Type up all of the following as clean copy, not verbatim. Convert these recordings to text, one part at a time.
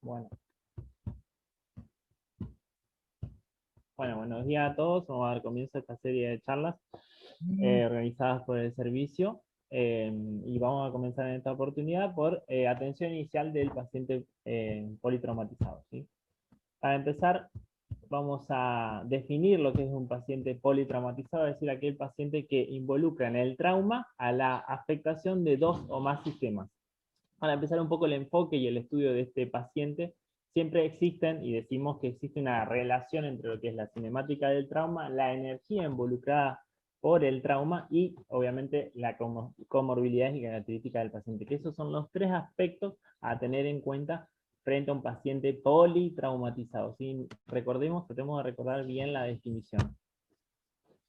Bueno, buenos días a todos. Vamos a dar comienzo a esta serie de charlas organizadas por el servicio. Y vamos a comenzar en esta oportunidad por atención inicial del paciente politraumatizado, ¿sí? Para empezar, vamos a definir lo que es un paciente politraumatizado, es decir, aquel paciente que involucra en el trauma a la afectación de dos o más sistemas. Para empezar un poco el enfoque y el estudio de este paciente, siempre existen, y decimos que existe una relación entre lo que es la cinemática del trauma, la energía involucrada por el trauma y obviamente la comorbilidad y característica del paciente, que esos son los tres aspectos a tener en cuenta frente a un paciente politraumatizado, ¿sí? Recordemos, tratemos de recordar bien la definición.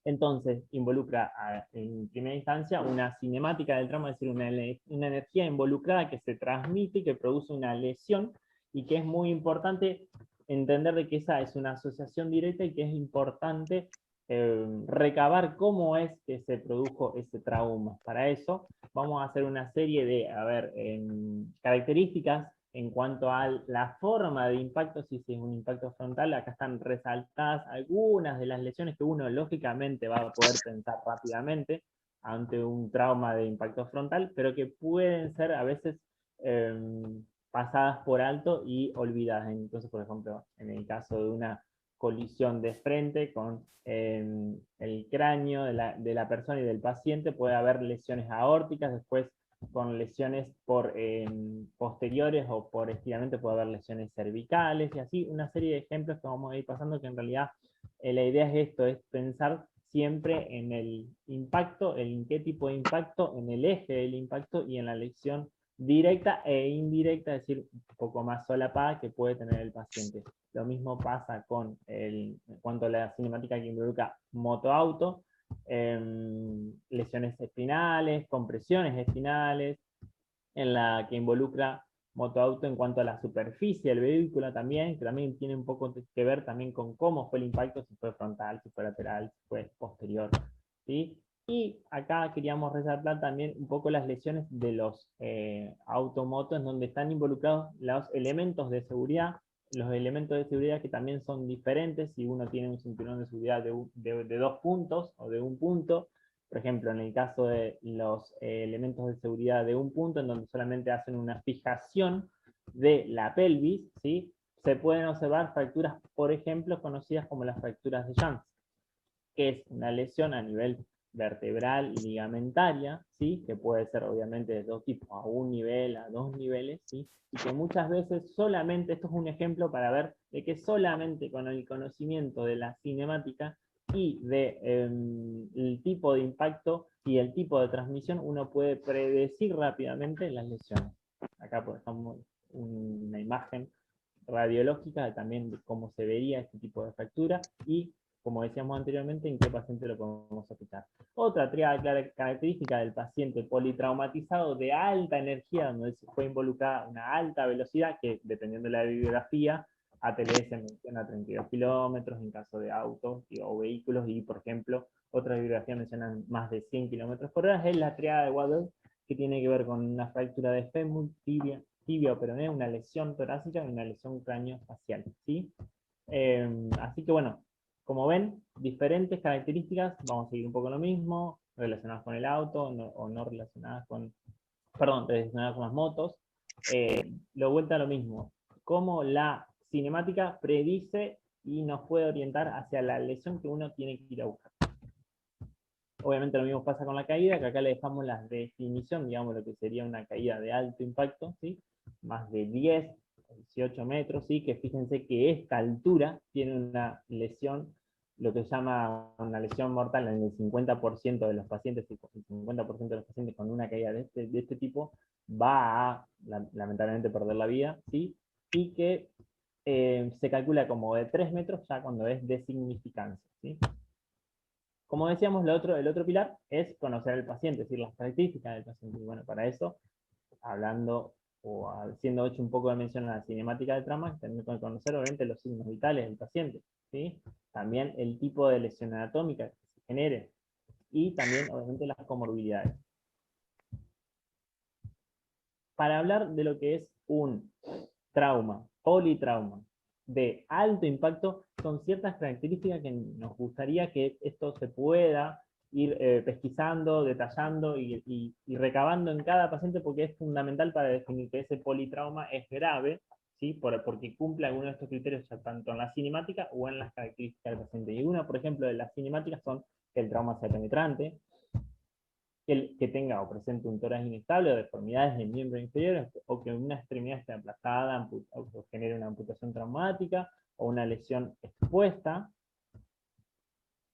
Entonces, involucra en primera instancia una cinemática del trauma, es decir, una energía involucrada que se transmite y que produce una lesión, y que es muy importante entender de que esa es una asociación directa y que es importante recabar cómo es que se produjo ese trauma. Para eso vamos a hacer una serie de características en cuanto a la forma de impacto. Si es un impacto frontal, acá están resaltadas algunas de las lesiones que uno lógicamente va a poder pensar rápidamente ante un trauma de impacto frontal, pero que pueden ser a veces pasadas por alto y olvidadas. Entonces, por ejemplo, en el caso de una colisión de frente con el cráneo de la persona y del paciente, puede haber lesiones aórticas, después con lesiones posteriores o por estiramiento puede haber lesiones cervicales, y así una serie de ejemplos que vamos a ir pasando, que en realidad la idea es esto, es pensar siempre en el impacto, en qué tipo de impacto, en el eje del impacto y en la lesión directa e indirecta, es decir, un poco más solapada que puede tener el paciente. Lo mismo pasa con en cuanto a la cinemática que involucra moto-auto, lesiones espinales, compresiones espinales, en la que involucra moto-auto en cuanto a la superficie del vehículo también, que también tiene un poco que ver también con cómo fue el impacto, si fue frontal, si fue lateral, si fue posterior, ¿sí? Y acá queríamos resaltar también un poco las lesiones de los automotos, donde están involucrados los elementos de seguridad, que también son diferentes si uno tiene un cinturón de seguridad de 2 puntos o de 1 punto. Por ejemplo, en el caso de los elementos de seguridad de 1 punto, en donde solamente hacen una fijación de la pelvis, ¿sí? Se pueden observar fracturas, por ejemplo, conocidas como las fracturas de Janssen, que es una lesión a nivel vertebral y ligamentaria, ¿sí? Que puede ser obviamente de dos tipos, a 1 nivel, a 2 niveles, ¿sí? Y que muchas veces solamente, esto es un ejemplo para ver de que solamente con el conocimiento de la cinemática y de el tipo de impacto y el tipo de transmisión, uno puede predecir rápidamente las lesiones. Acá por ejemplo una imagen radiológica también de cómo se vería este tipo de fractura y, como decíamos anteriormente, en qué paciente lo podemos aplicar. Otra característica del paciente politraumatizado de alta energía, donde fue involucrada una alta velocidad, que dependiendo de la bibliografía, ATLS menciona 32 kilómetros en caso de autos o vehículos, y por ejemplo, otras bibliografías mencionan más de 100 kilómetros por hora. Es la triada de Waddell, que tiene que ver con una fractura de fémur, tibia o peroné, una lesión torácica y una lesión craneofacial, ¿sí? Así que bueno, como ven, diferentes características, vamos a seguir un poco lo mismo, relacionadas con el auto o no relacionadas con, perdón, relacionadas con las motos. Lo vuelta a lo mismo, cómo la cinemática predice y nos puede orientar hacia la lesión que uno tiene que ir a buscar. Obviamente lo mismo pasa con la caída, que acá le dejamos la definición, digamos, lo que sería una caída de alto impacto, ¿sí? Más de 10, 18 metros, ¿sí? Que fíjense que esta altura tiene una lesión, lo que se llama una lesión mortal en el 50% de los pacientes, el 50% de los pacientes con una caída de este tipo va a, lamentablemente, perder la vida, ¿sí? Y que se calcula como de 3 metros ya cuando es de significancia, ¿sí? Como decíamos, el otro pilar es conocer al paciente, es decir, las características del paciente. Y bueno, para eso, hablando o haciendo hecho un poco de mención a la cinemática del trauma, tenemos que conocer obviamente los signos vitales del paciente, ¿sí? También el tipo de lesión anatómica que se genere y también obviamente las comorbilidades. Para hablar de lo que es un trauma politrauma de alto impacto son ciertas características que nos gustaría que esto se pueda ir pesquisando, detallando y recabando en cada paciente, porque es fundamental para definir que ese politrauma es grave, ¿sí? Porque cumple algunos de estos criterios ya tanto en la cinemática o en las características del paciente. Y una, por ejemplo, de las cinemáticas son que el trauma sea penetrante, que tenga o presente un tórax inestable o deformidades de miembros inferiores, o que una extremidad esté aplastada o genere una amputación traumática o una lesión expuesta,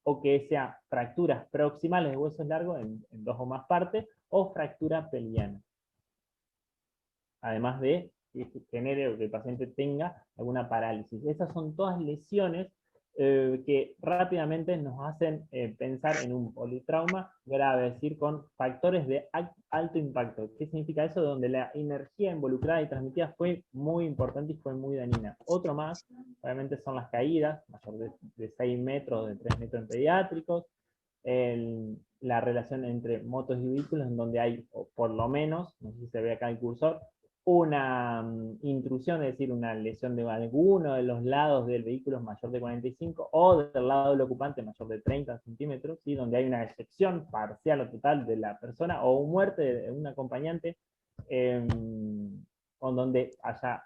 o que sea fracturas proximales de huesos largos en dos o más partes, o fractura peliana. Además de que genere o que el paciente tenga alguna parálisis. Esas son todas lesiones que rápidamente nos hacen pensar en un politrauma grave, es decir, con factores de alto impacto. ¿Qué significa eso? Donde la energía involucrada y transmitida fue muy importante y fue muy dañina. Otro más, obviamente, son las caídas, mayor de 6 metros, de 3 metros en pediátricos, la relación entre motos y vehículos, en donde hay, o por lo menos, no sé si se ve acá el cursor, una intrusión, es decir, una lesión de alguno de los lados del vehículo mayor de 45 o del lado del ocupante mayor de 30 centímetros, ¿sí? Donde hay una excepción parcial o total de la persona o muerte de un acompañante, o donde haya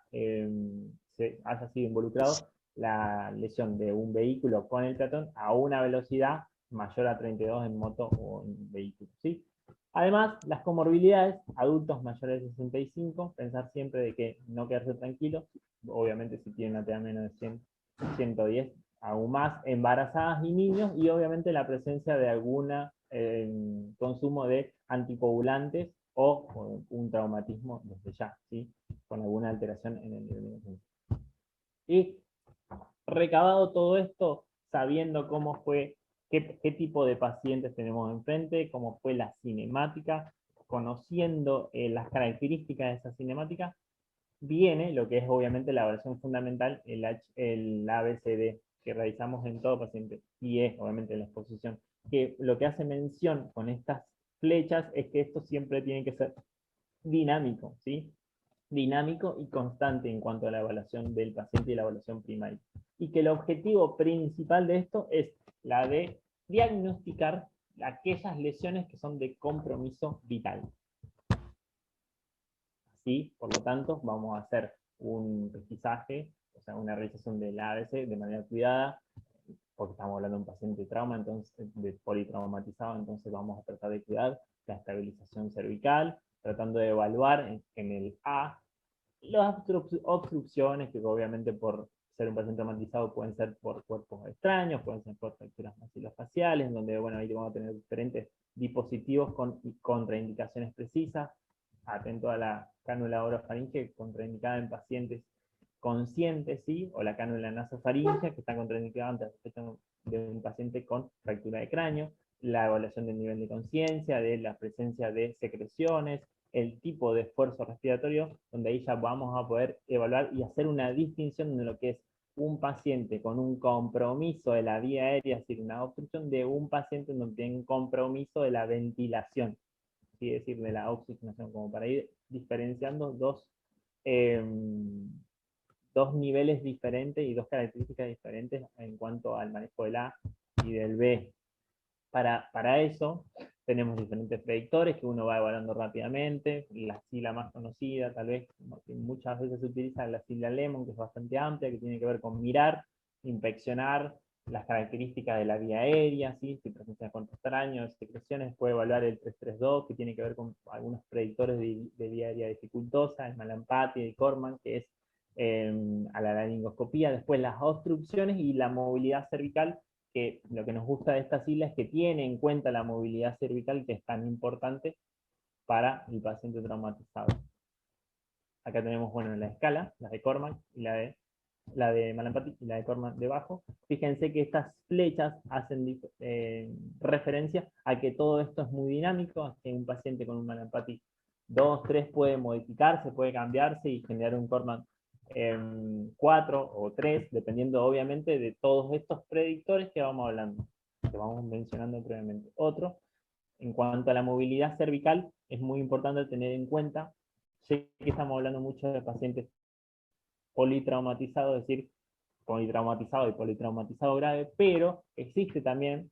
sido involucrado la lesión de un vehículo con el peatón a una velocidad mayor a 32 en moto o en vehículo, ¿sí? Además, las comorbilidades, adultos mayores de 65, pensar siempre de que no quedarse tranquilo, obviamente si tienen una TEA menos de 100, 110, aún más, embarazadas y niños, y obviamente la presencia de alguna consumo de anticoagulantes o un traumatismo desde ya, ¿sí? Con alguna alteración en el nivel de conciencia. Y recabado todo esto, sabiendo cómo fue, qué tipo de pacientes tenemos enfrente, cómo fue la cinemática, conociendo las características de esa cinemática, viene lo que es obviamente la evaluación fundamental, el ABCD, que realizamos en todo paciente, y es obviamente la exposición, que lo que hace mención con estas flechas es que esto siempre tiene que ser dinámico, ¿sí? Dinámico y constante en cuanto a la evaluación del paciente y la evaluación primaria. Y que el objetivo principal de esto es la de diagnosticar aquellas lesiones que son de compromiso vital. Así, por lo tanto, vamos a hacer un pesquisaje, o sea, una realización del ABC de manera cuidada, porque estamos hablando de un paciente de trauma, entonces, de politraumatizado, entonces vamos a tratar de cuidar la estabilización cervical, tratando de evaluar en el A las obstrucciones, que obviamente por ser un paciente traumatizado pueden ser por cuerpos extraños, pueden ser por fracturas maxilofaciales, donde bueno, ahí vamos a tener diferentes dispositivos con contraindicaciones precisas. Atento a la cánula orofaringe, contraindicada en pacientes conscientes, ¿sí? O la cánula nasofaringea, que está contraindicada ante la sospecha de un paciente con fractura de cráneo. La evaluación del nivel de conciencia, de la presencia de secreciones, el tipo de esfuerzo respiratorio, donde ahí ya vamos a poder evaluar y hacer una distinción de lo que es un paciente con un compromiso de la vía aérea, es decir, una obstrucción, de un paciente donde tiene un compromiso de la ventilación, ¿sí? Es decir, de la oxigenación, como para ir diferenciando dos niveles diferentes y dos características diferentes en cuanto al manejo del A y del B. Para eso tenemos diferentes predictores que uno va evaluando rápidamente. La sigla más conocida, tal vez, que muchas veces se utiliza la sigla Lemon, que es bastante amplia, que tiene que ver con mirar, inspeccionar las características de la vía aérea, ¿sí? Si presencia de extraños, secreciones, puede evaluar el 332, que tiene que ver con algunos predictores de vía aérea dificultosa, el Malampati, el Corman, que es a la laringoscopía. Después las obstrucciones y la movilidad cervical, que lo que nos gusta de esta sigla es que tiene en cuenta la movilidad cervical, que es tan importante para el paciente traumatizado. Acá tenemos, bueno, la escala, la de Corman y la de Malampati y la de Corman debajo. Fíjense que estas flechas hacen referencia a que todo esto es muy dinámico, que un paciente con un Malampati 2, 3 puede modificarse, puede cambiarse y generar un Corman 4 o 3, dependiendo obviamente de todos estos predictores que vamos hablando, que vamos mencionando previamente. Otro, en cuanto a la movilidad cervical, es muy importante tener en cuenta, sé que estamos hablando mucho de pacientes politraumatizado, es decir, politraumatizado y politraumatizado grave, pero existe también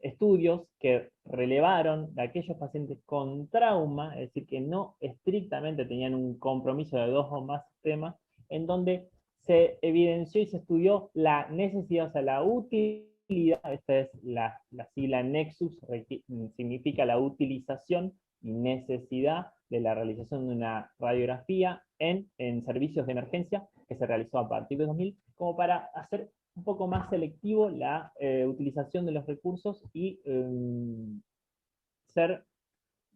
estudios que relevaron de aquellos pacientes con trauma, es decir, que no estrictamente tenían un compromiso de 2 o más sistemas, en donde se evidenció y se estudió la necesidad, o sea, la utilidad, esta es la sigla Nexus, significa la utilización y necesidad de la realización de una radiografía en servicios de emergencia, que se realizó a partir de 2000, como para hacer un poco más selectivo la utilización de los recursos y ser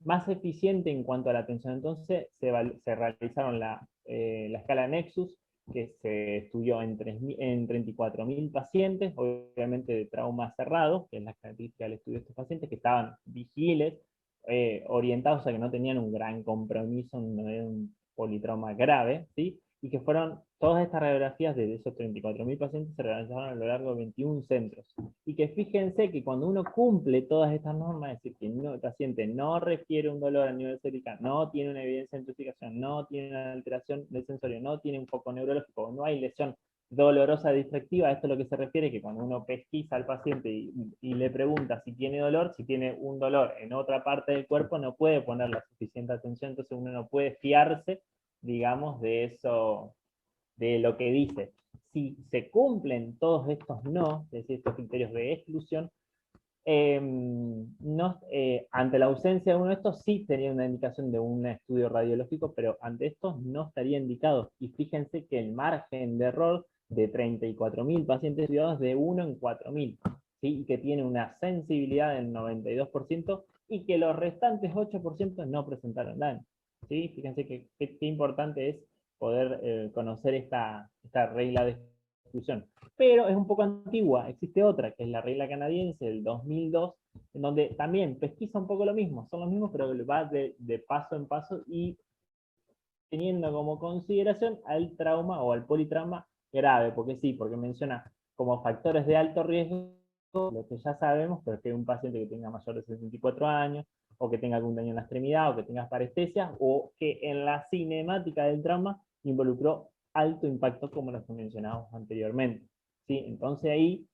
más eficiente en cuanto a la atención. Entonces se realizaron la escala Nexus, que se estudió en 34.000 pacientes, obviamente de trauma cerrado, que es la característica del estudio de estos pacientes, que estaban vigiles, orientados a que no tenían un gran compromiso, no era un politrauma grave, ¿sí? Y que fueron, todas estas radiografías de esos 34.000 pacientes se realizaron a lo largo de 21 centros. Y que fíjense que cuando uno cumple todas estas normas, es decir, que el paciente no refiere un dolor a nivel cervical, no tiene una evidencia de intoxicación, no tiene una alteración del sensorio, no tiene un foco neurológico, no hay lesión dolorosa distractiva, esto es lo que se refiere que cuando uno pesquisa al paciente y le pregunta si tiene dolor, si tiene un dolor en otra parte del cuerpo, no puede poner la suficiente atención, entonces uno no puede fiarse, digamos, de eso, de lo que dice. Si se cumplen todos estos no, es decir, estos criterios de exclusión, no, ante la ausencia de uno de estos sí tenía una indicación de un estudio radiológico, pero ante estos no estaría indicado. Y fíjense que el margen de error de 34.000 pacientes estudiados de 1 en 4.000, ¿sí? Y que tiene una sensibilidad del 92% y que los restantes 8% no presentaron daño. ¿Sí? Fíjense que importante es poder conocer esta regla de exclusión. Pero es un poco antigua, existe otra, que es la regla canadiense del 2002, en donde también pesquisa un poco lo mismo, son los mismos, pero va de paso en paso y teniendo como consideración al trauma o al politrauma grave, porque sí, porque menciona como factores de alto riesgo, lo que ya sabemos, pero que un paciente que tenga mayor de 64 años, o que tenga algún daño en la extremidad, o que tenga parestesia, o que en la cinemática del trauma involucró alto impacto, como los que mencionamos anteriormente. ¿Sí? Entonces ahí,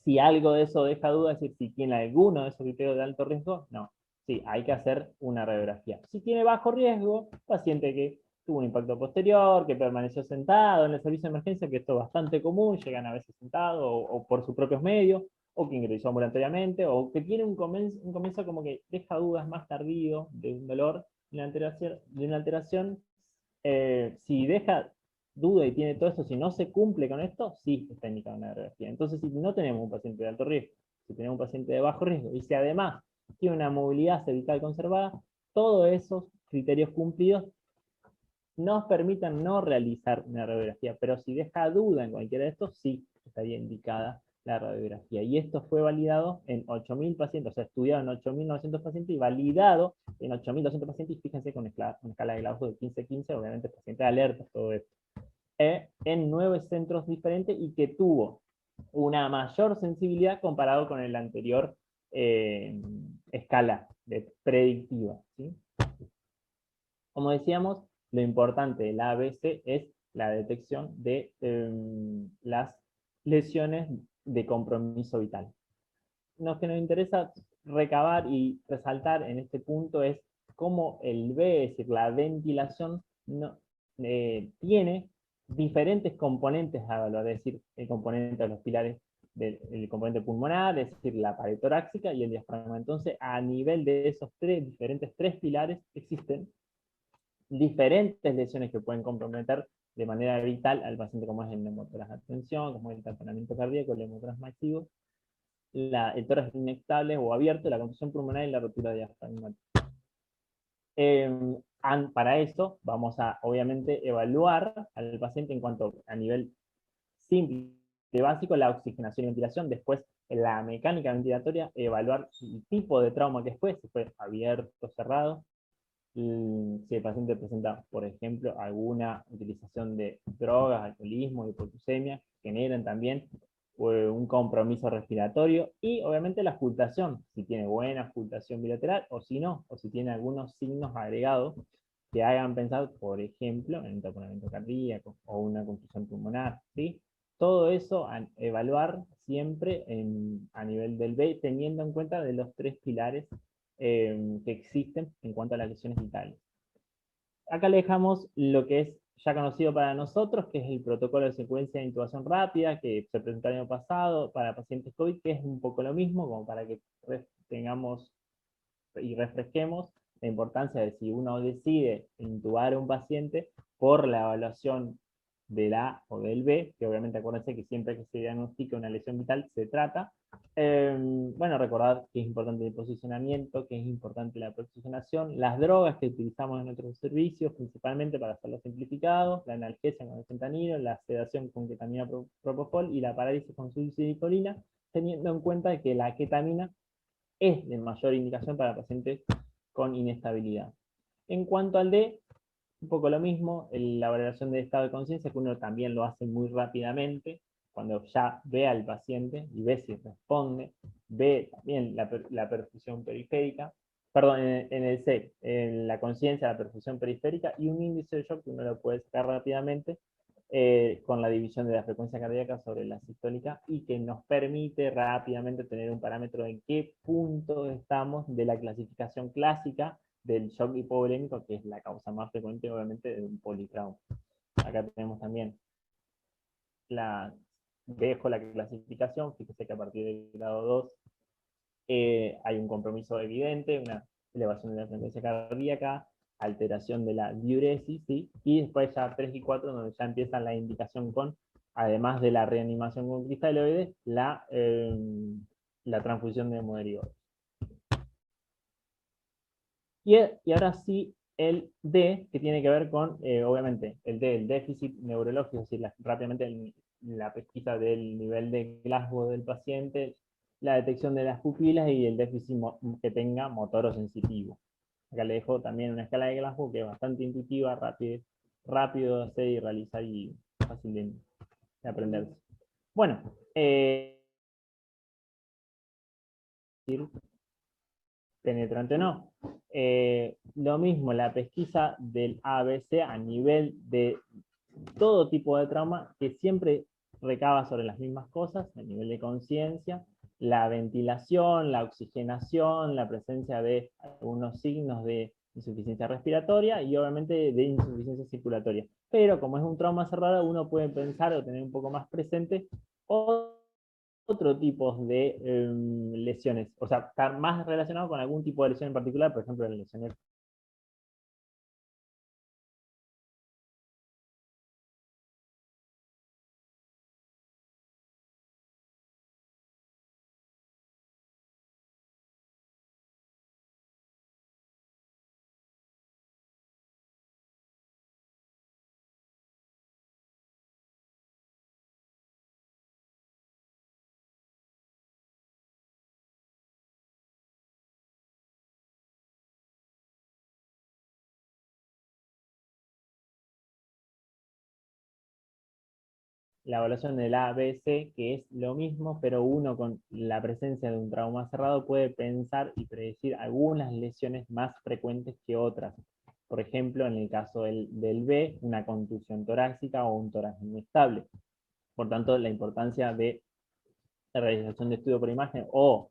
si algo de eso deja duda, es decir, si tiene alguno de esos criterios de alto riesgo, no. Sí, hay que hacer una radiografía. Si tiene bajo riesgo, paciente que tuvo un impacto posterior, que permaneció sentado en el servicio de emergencia, que esto es bastante común, llegan a veces sentados o por sus propios medios, o que ingresó ambulatoriamente, o que tiene un comienzo como que deja dudas más tardío de un dolor, de una alteración, si deja duda y tiene todo esto, si no se cumple con esto, sí está indicada una radiografía. Entonces, si no tenemos un paciente de alto riesgo, si tenemos un paciente de bajo riesgo, y si además tiene una movilidad cervical conservada, todos esos criterios cumplidos nos permitan no realizar una radiografía, pero si deja duda en cualquiera de estos, sí estaría indicada la radiografía. Y esto fue validado en 8.000 pacientes, o sea, estudiado en 8.900 pacientes y validado en 8.200 pacientes, y fíjense con una escala de Gauss de 15-15, obviamente pacientes alertas, todo esto, en 9 centros diferentes y que tuvo una mayor sensibilidad comparado con el anterior escala de predictiva. ¿Sí? Como decíamos, lo importante del ABC es la detección de las lesiones de compromiso vital. Lo que nos interesa recabar y resaltar en este punto es cómo el B, es decir, la ventilación, no, tiene diferentes componentes a evaluar, es decir, el componente de los pilares del componente pulmonar, es decir, la pared torácica y el diafragma. Entonces, a nivel de esos diferentes tres pilares, existen diferentes lesiones que pueden comprometer de manera vital al paciente, como es el neumotórax de tensión, como es el taponamiento cardíaco, el neumotórax masivo, el tórax inestable o abierto, la contusión pulmonar y la rotura diafragmática. Para eso vamos a, obviamente, evaluar al paciente en cuanto a nivel simple, básico, la oxigenación y ventilación, después la mecánica ventilatoria, evaluar el tipo de trauma que fue, si fue abierto, cerrado, si el paciente presenta, por ejemplo, alguna utilización de drogas, alcoholismo, hipoglucemia, generan también un compromiso respiratorio, y obviamente la auscultación, si tiene buena auscultación bilateral o si no, o si tiene algunos signos agregados que hagan pensar, por ejemplo, en un taponamiento cardíaco o una contusión pulmonar, ¿sí? Todo eso evaluar siempre a nivel del B, teniendo en cuenta de los tres pilares que existen en cuanto a las lesiones vitales. Acá le dejamos lo que es ya conocido para nosotros, que es el protocolo de secuencia de intubación rápida, que se presentó el año pasado para pacientes COVID, que es un poco lo mismo, como para que tengamos y refresquemos la importancia de si uno decide intubar a un paciente por la evaluación del A o del B, que obviamente acuérdense que siempre que se diagnostica una lesión vital se trata. Bueno, recordar que es importante el posicionamiento, que es importante la oxigenación, las drogas que utilizamos en nuestros servicios, principalmente para hacerlo simplificado, la analgesia con el fentanilo, la sedación con ketamina propofol y la parálisis con sulfidilcolina, teniendo en cuenta que la ketamina es de mayor indicación para pacientes con inestabilidad. En cuanto al D, un poco lo mismo, la valoración de estado de conciencia, que uno también lo hace muy rápidamente, cuando ya ve al paciente y ve si responde, ve también la perfusión periférica, perdón, en el C, en la conciencia, la perfusión periférica, y un índice de shock que uno lo puede sacar rápidamente con la división de la frecuencia cardíaca sobre la sistólica y que nos permite rápidamente tener un parámetro en qué punto estamos de la clasificación clásica del shock hipovolémico, que es la causa más frecuente, obviamente, de un politrauma. Acá tenemos también dejo la clasificación, fíjese que a partir del grado 2 hay un compromiso evidente, una elevación de la frecuencia cardíaca, alteración de la diuresis, ¿sí? Y después ya 3 y 4, donde ya empieza la indicación con, además de la reanimación con cristaloides, la transfusión de hemoderivados. Y ahora sí, el D, que tiene que ver con, obviamente, el D, el déficit neurológico, es decir, rápidamente la pesquisa del nivel de Glasgow del paciente, la detección de las pupilas y el déficit que tenga motor sensitivo. Acá le dejo también una escala de Glasgow que es bastante intuitiva, rápido de hacer y realizar y fácil de aprenderse. Bueno, penetrante o no. Lo mismo, la pesquisa del ABC a nivel de todo tipo de trauma, que siempre recaba sobre las mismas cosas, a nivel de conciencia, la ventilación, la oxigenación, la presencia de algunos signos de insuficiencia respiratoria y obviamente de insuficiencia circulatoria. Pero como es un trauma cerrado, uno puede pensar o tener un poco más presente otro tipo de lesiones, o sea, estar más relacionado con algún tipo de lesión en particular, por ejemplo, las lesiones. La evaluación del ABC, que es lo mismo, pero uno con la presencia de un trauma cerrado puede pensar y predecir algunas lesiones más frecuentes que otras. Por ejemplo, en el caso del B, una contusión torácica o un tórax inestable. Por tanto, la importancia de la realización de estudio por imagen o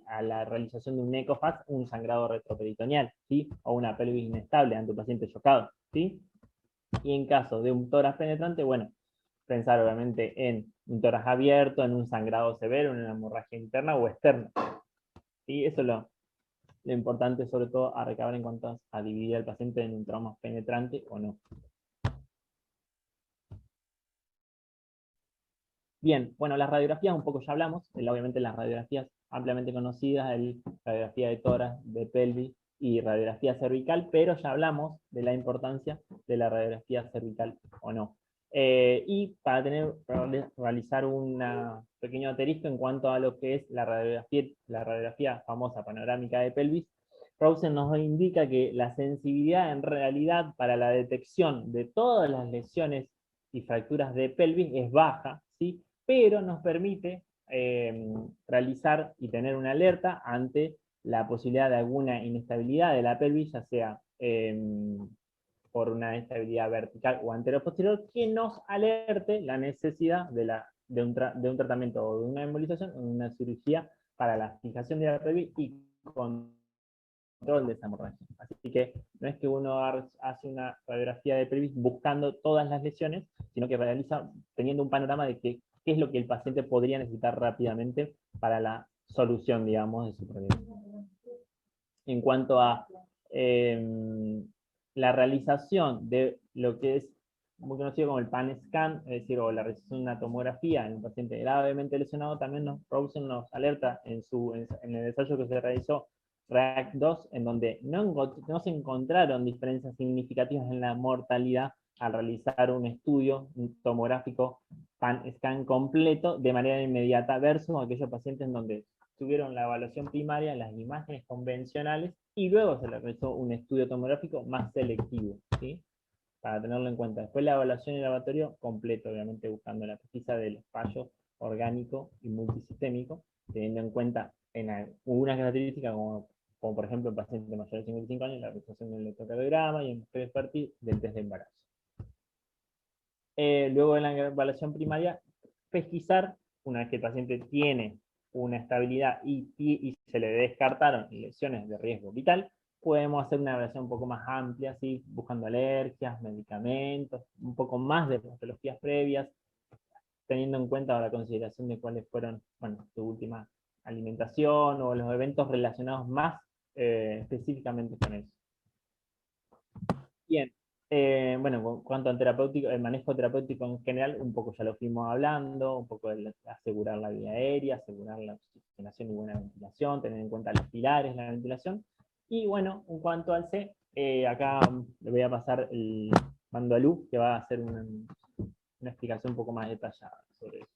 a la realización de un ECOFAS, un sangrado retroperitoneal, ¿sí? O una pelvis inestable ante un paciente chocado, ¿sí? Y en caso de un tórax penetrante, bueno, pensar obviamente en un tórax abierto, en un sangrado severo, en una hemorragia interna o externa. ¿Sí? Eso es lo importante, sobre todo, a recabar en cuanto a dividir al paciente en un trauma penetrante o no. Bien, bueno, las radiografías un poco ya hablamos, obviamente las radiografías ampliamente conocidas, radiografía de tórax, de pelvis y radiografía cervical, pero ya hablamos de la importancia de la radiografía cervical o no. Y para realizar un pequeño asterisco en cuanto a lo que es la radiografía famosa panorámica de pelvis, Rosen nos indica que la sensibilidad en realidad para la detección de todas las lesiones y fracturas de pelvis es baja, ¿sí? Pero nos permite realizar y tener una alerta ante la posibilidad de alguna inestabilidad de la pelvis, ya sea por una estabilidad vertical o anterior-posterior que nos alerte la necesidad de un tratamiento o de una embolización o de una cirugía para la fijación de la pelvis y control de esa hemorragia. Así que no es que uno hace una radiografía de pelvis buscando todas las lesiones, sino que realiza teniendo un panorama de qué es lo que el paciente podría necesitar rápidamente para la solución, digamos, de su problema. En cuanto a la realización de lo que es muy conocido como el PAN-SCAN, es decir, o la realización de una tomografía en un paciente gravemente lesionado, también Rosen nos alerta en el ensayo que se realizó REACT-2, en donde no se encontraron diferencias significativas en la mortalidad al realizar un estudio tomográfico PAN-SCAN completo de manera inmediata versus aquellos pacientes en donde tuvieron la evaluación primaria, las imágenes convencionales, y luego se le realizó un estudio tomográfico más selectivo, ¿sí? Para tenerlo en cuenta. Después la evaluación y el laboratorio completo, obviamente buscando la pesquisa del fallo orgánico y multisistémico, teniendo en cuenta en algunas características como por ejemplo en pacientes mayores de 55 años, la realización del electrocardiograma y en mujeres fértiles del test de embarazo. Luego de la evaluación primaria, pesquisar, una vez que el paciente tiene una estabilidad y se le descartaron lesiones de riesgo vital, podemos hacer una evaluación un poco más amplia, ¿sí? Buscando alergias, medicamentos, un poco más de patologías previas, teniendo en cuenta la consideración de cuáles fueron, bueno, su última alimentación o los eventos relacionados más específicamente con eso. Bien, bueno, en cuanto al terapéutico, el manejo terapéutico en general, un poco ya lo fuimos hablando, un poco de asegurar la vía aérea, asegurar la oxigenación y buena ventilación, tener en cuenta los pilares de la ventilación. Y bueno, en cuanto al C, acá le voy a pasar el mando a Lu, que va a hacer una explicación un poco más detallada sobre eso.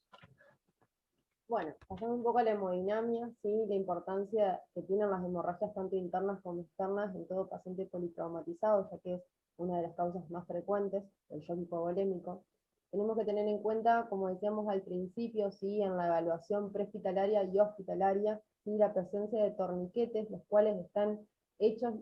Bueno, pasando un poco a la hemodinamia, ¿sí? La importancia que tienen las hemorragias tanto internas como externas en todo paciente politraumatizado, ya que es una de las causas más frecuentes del shock hipovolémico. Tenemos que tener en cuenta, como decíamos al principio, ¿sí? En la evaluación prehospitalaria y hospitalaria, ¿sí? La presencia de torniquetes, los cuales están hechos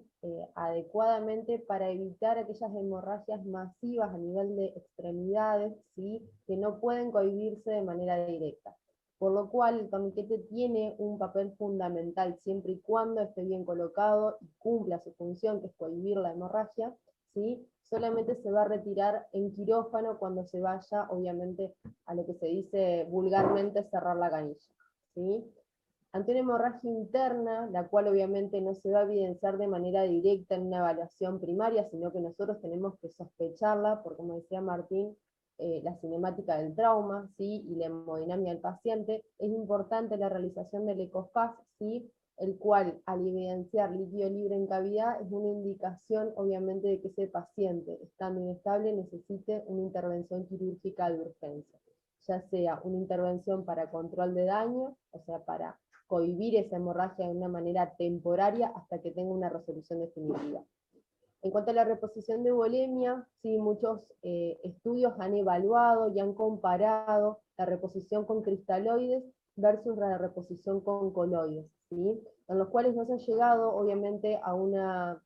adecuadamente para evitar aquellas hemorragias masivas a nivel de extremidades, ¿sí? Que no pueden cohibirse de manera directa. Por lo cual el torniquete tiene un papel fundamental siempre y cuando esté bien colocado y cumpla su función, que es cohibir la hemorragia, ¿sí? Solamente se va a retirar en quirófano cuando se vaya, obviamente, a lo que se dice vulgarmente cerrar la canilla, ¿sí? Ante una hemorragia interna, la cual obviamente no se va a evidenciar de manera directa en una evaluación primaria, sino que nosotros tenemos que sospecharla, por como decía Martín, la cinemática del trauma, ¿sí? Y la hemodinamia del paciente, es importante la realización del ECOFAS, ¿sí? El cual, al evidenciar líquido libre en cavidad, es una indicación, obviamente, de que ese paciente, estando inestable, necesite una intervención quirúrgica de urgencia, ya sea una intervención para control de daño, o sea, para cohibir esa hemorragia de una manera temporaria hasta que tenga una resolución definitiva. En cuanto a la reposición de volemia, sí, muchos estudios han evaluado y han comparado la reposición con cristaloides versus la reposición con coloides, ¿sí? En los cuales no se ha llegado, obviamente, a una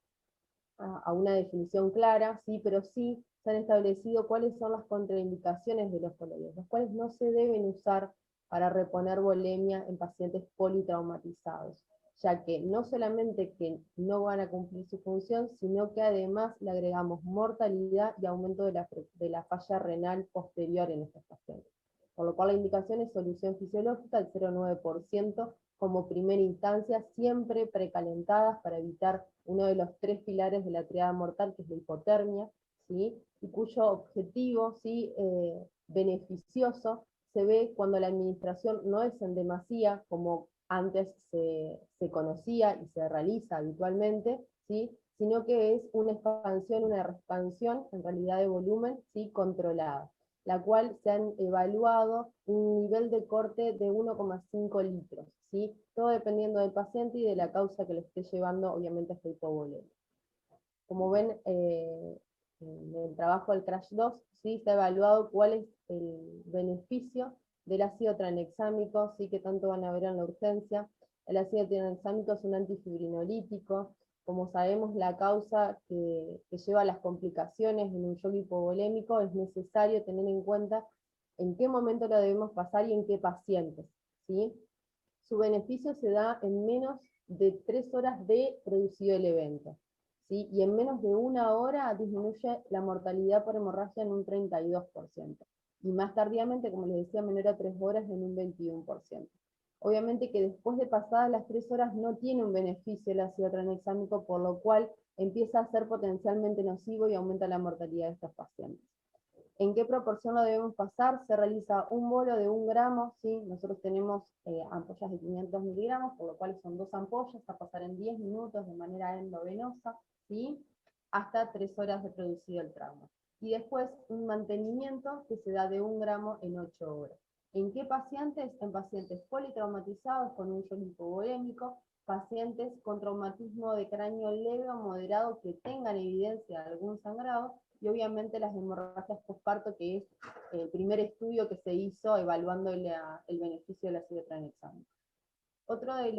definición clara, ¿sí? Pero sí se han establecido cuáles son las contraindicaciones de los coloides, los cuales no se deben usar para reponer volemia en pacientes politraumatizados, ya que no solamente que no van a cumplir su función, sino que además le agregamos mortalidad y aumento de la falla renal posterior en estos pacientes. Por lo cual la indicación es solución fisiológica al 0,9% como primera instancia, siempre precalentadas para evitar uno de los 3 pilares de la triada mortal, que es la hipotermia, ¿sí? Y cuyo objetivo, ¿sí? Beneficioso se ve cuando la administración no es en demasía, como antes se conocía y se realiza habitualmente, ¿sí? Sino que es una expansión, una expansión en realidad de volumen, ¿sí? Controlada, la cual se han evaluado un nivel de corte de 1,5 litros, ¿sí? Todo dependiendo del paciente y de la causa que le esté llevando, obviamente, a esta hipovolemia. Como ven, en el trabajo del CRASH 2, ¿sí? Se ha evaluado cuál es el beneficio del ácido tranexámico, ¿sí? Que tanto van a ver en la urgencia. El ácido tranexámico es un antifibrinolítico, como sabemos, la causa que lleva a las complicaciones en un shock hipovolémico, es necesario tener en cuenta en qué momento lo debemos pasar y en qué pacientes, ¿sí? Su beneficio se da en menos de 3 horas de producido el evento, ¿sí? Y en menos de 1 hora disminuye la mortalidad por hemorragia en un 32%. Y más tardíamente, como les decía, menor a 3 horas en un 21%. Obviamente que después de pasadas las 3 horas no tiene un beneficio el ácido tranexámico, por lo cual empieza a ser potencialmente nocivo y aumenta la mortalidad de estos pacientes. ¿En qué proporción lo debemos pasar? Se realiza un bolo de 1 gramo, ¿sí? Nosotros tenemos ampollas de 500 miligramos, por lo cual son 2 ampollas, a pasar en 10 minutos de manera endovenosa, ¿sí? Hasta 3 horas de producido el trauma. Y después un mantenimiento que se da de 1 gramo en 8 horas. ¿En qué pacientes? En pacientes politraumatizados con un shock hipovolémico, pacientes con traumatismo de cráneo leve o moderado que tengan evidencia de algún sangrado, y obviamente las hemorragias postparto, que es el primer estudio que se hizo evaluando el beneficio del ácido tranexámico. Otro de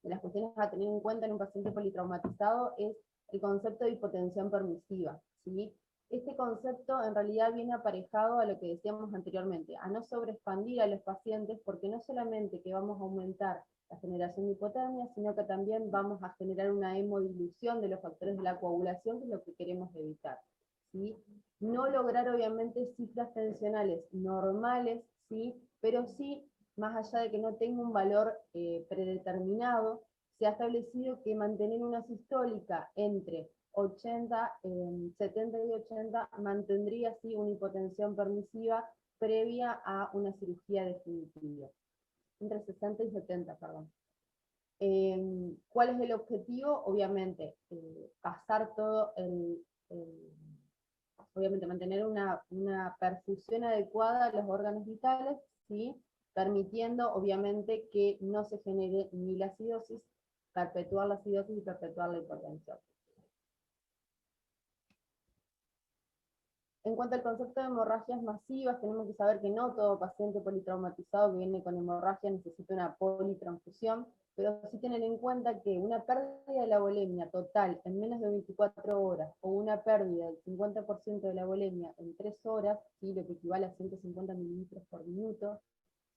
las cuestiones a tener en cuenta en un paciente politraumatizado es el concepto de hipotensión permisiva, ¿sí? Este concepto en realidad viene aparejado a lo que decíamos anteriormente, a no sobreexpandir a los pacientes, porque no solamente que vamos a aumentar la generación de hipotermia, sino que también vamos a generar una hemodilución de los factores de la coagulación, que es lo que queremos evitar, ¿sí? No lograr obviamente cifras tensionales normales, ¿sí? Pero sí, más allá de que no tenga un valor predeterminado, se ha establecido que mantener una sistólica entre 70 y 80 mantendría así una hipotensión permisiva previa a una cirugía definitiva. Entre 60 y 70, perdón. ¿Cuál es el objetivo? Obviamente, pasar todo obviamente mantener una perfusión adecuada a los órganos vitales, ¿sí? Permitiendo obviamente que no se genere ni la acidosis, perpetuar la acidosis y perpetuar la hipotensión. En cuanto al concepto de hemorragias masivas, tenemos que saber que no todo paciente politraumatizado que viene con hemorragia necesita una politransfusión, pero sí tener en cuenta que una pérdida de la volemia total en menos de 24 horas, o una pérdida del 50% de la volemia en 3 horas, ¿sí? Lo que equivale a 150 mililitros por minuto,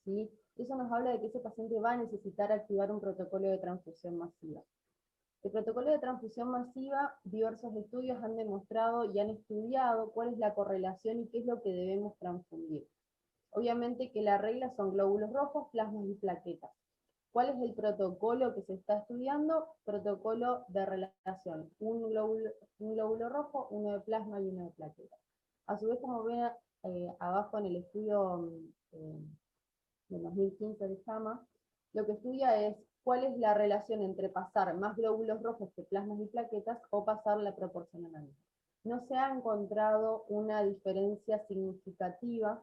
¿sí? Eso nos habla de que ese paciente va a necesitar activar un protocolo de transfusión masiva. El protocolo de transfusión masiva, diversos estudios han demostrado y han estudiado cuál es la correlación y qué es lo que debemos transfundir. Obviamente que la regla son glóbulos rojos, plasmas y plaquetas. ¿Cuál es el protocolo que se está estudiando? Protocolo de relación. Un glóbulo rojo, uno de plasma y uno de plaqueta. A su vez, como ven abajo en el estudio de 2015 de JAMA, lo que estudia es cuál es la relación entre pasar más glóbulos rojos que plasmas y plaquetas o pasar la proporción a la misma. No se ha encontrado una diferencia significativa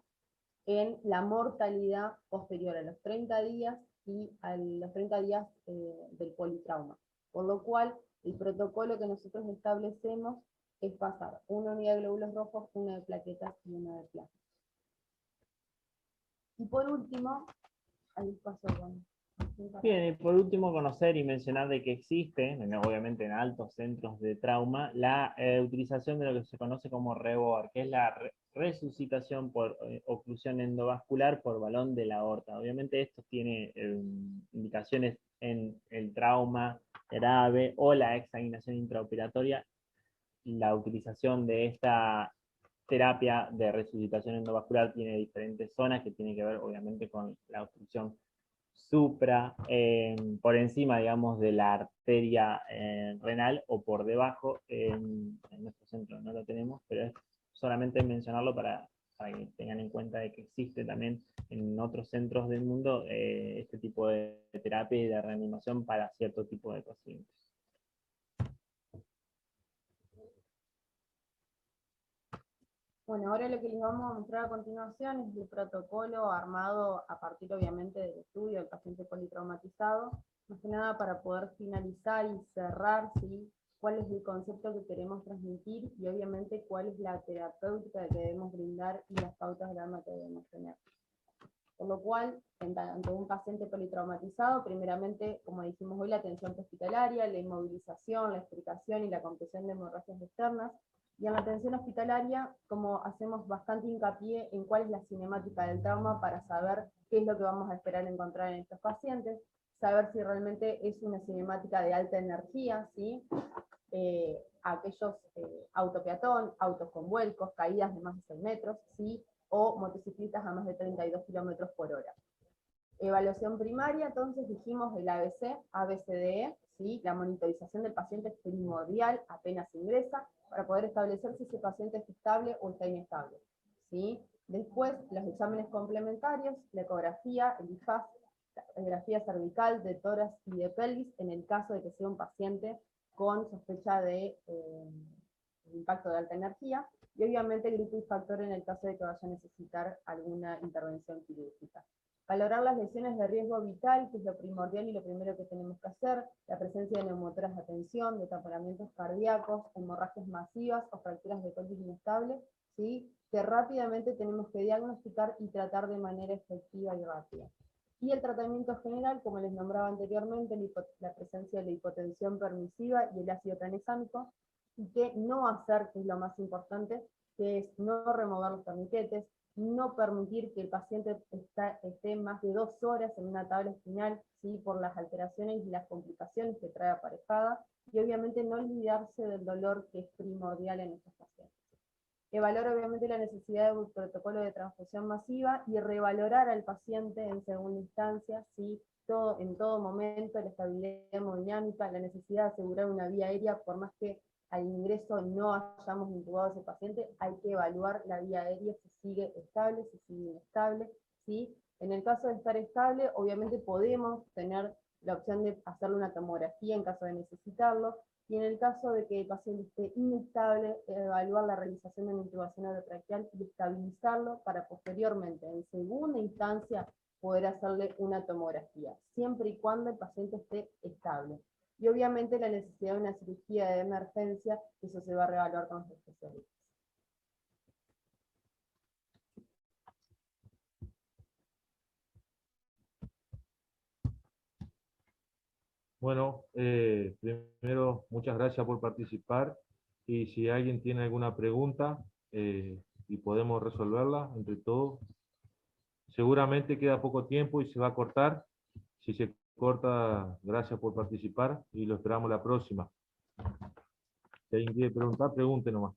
en la mortalidad posterior a los 30 días y a los 30 días del politrauma. Por lo cual, el protocolo que nosotros establecemos es pasar una unidad de glóbulos rojos, una de plaquetas y una de plasma. Y por último, ahí paso con... Bien, y por último conocer y mencionar de que existe, obviamente en altos centros de trauma, la utilización de lo que se conoce como REBOR, que es la resucitación por oclusión endovascular por balón de la aorta. Obviamente esto tiene indicaciones en el trauma grave o la exsanguinación intraoperatoria. La utilización de esta terapia de resucitación endovascular tiene diferentes zonas que tienen que ver obviamente con la obstrucción por encima, digamos, de la arteria renal o por debajo. En nuestro centro no lo tenemos, pero es solamente mencionarlo para que tengan en cuenta de que existe también en otros centros del mundo este tipo de terapia y de reanimación para cierto tipo de pacientes. Bueno, ahora lo que les vamos a mostrar a continuación es el protocolo armado a partir obviamente del estudio del paciente politraumatizado, más que nada para poder finalizar y cerrar, ¿sí?, cuál es el concepto que queremos transmitir y obviamente cuál es la terapéutica que debemos brindar y las pautas de arma que debemos tener. Por lo cual, ante un paciente politraumatizado, primeramente, como dijimos hoy, la atención hospitalaria, la inmovilización, la explicación y la compresión de hemorragias externas. Y en la atención hospitalaria, como hacemos bastante hincapié en cuál es la cinemática del trauma para saber qué es lo que vamos a esperar encontrar en estos pacientes, saber si realmente es una cinemática de alta energía, ¿sí? Aquellos autopeatón, autos con vuelcos, caídas de más de 6 metros, ¿sí? O motociclistas a más de 32 kilómetros por hora. Evaluación primaria, entonces dijimos el ABC, ABCDE, ¿sí? La monitorización del paciente es primordial apenas ingresa, para poder establecer si ese paciente es estable o está inestable, ¿sí? Después, los exámenes complementarios, la ecografía, el IFAS, la ecografía cervical, de tórax y de pelvis, en el caso de que sea un paciente con sospecha de impacto de alta energía, y obviamente el grupo y factor en el caso de que vaya a necesitar alguna intervención quirúrgica. Valorar las lesiones de riesgo vital, que es lo primordial y lo primero que tenemos que hacer, la presencia de neumotoras de atención, de taponamientos cardíacos, hemorragias masivas o fracturas de columna inestable, ¿sí? Que rápidamente tenemos que diagnosticar y tratar de manera efectiva y rápida. Y el tratamiento general, como les nombraba anteriormente, la presencia de la hipotensión permisiva y el ácido tranexámico, y que no hacer, que es lo más importante, que es no remover los torniquetes, no permitir que el paciente esté más de 2 horas en una tabla espinal, ¿sí? Por las alteraciones y las complicaciones que trae aparejada, y obviamente no olvidarse del dolor que es primordial en estos pacientes. Evaluar obviamente la necesidad de un protocolo de transfusión masiva y revalorar al paciente en segunda instancia, ¿sí? En todo momento, la estabilidad hemodinámica, la necesidad de asegurar una vía aérea, por más que al ingreso no hayamos intubado a ese paciente, hay que evaluar la vía aérea si sigue estable, si sigue inestable, ¿sí? En el caso de estar estable, obviamente podemos tener la opción de hacerle una tomografía en caso de necesitarlo, y en el caso de que el paciente esté inestable, evaluar la realización de una intubación orotraqueal y estabilizarlo para posteriormente, en segunda instancia, poder hacerle una tomografía, siempre y cuando el paciente esté estable. Y obviamente la necesidad de una cirugía de emergencia, eso se va a reevaluar con los especialistas. Bueno, primero, muchas gracias por participar, y si alguien tiene alguna pregunta y podemos resolverla entre todos. Seguramente queda poco tiempo y se va a cortar. Si se corta, gracias por participar y lo esperamos la próxima. Si alguien quiere preguntar, pregunte nomás.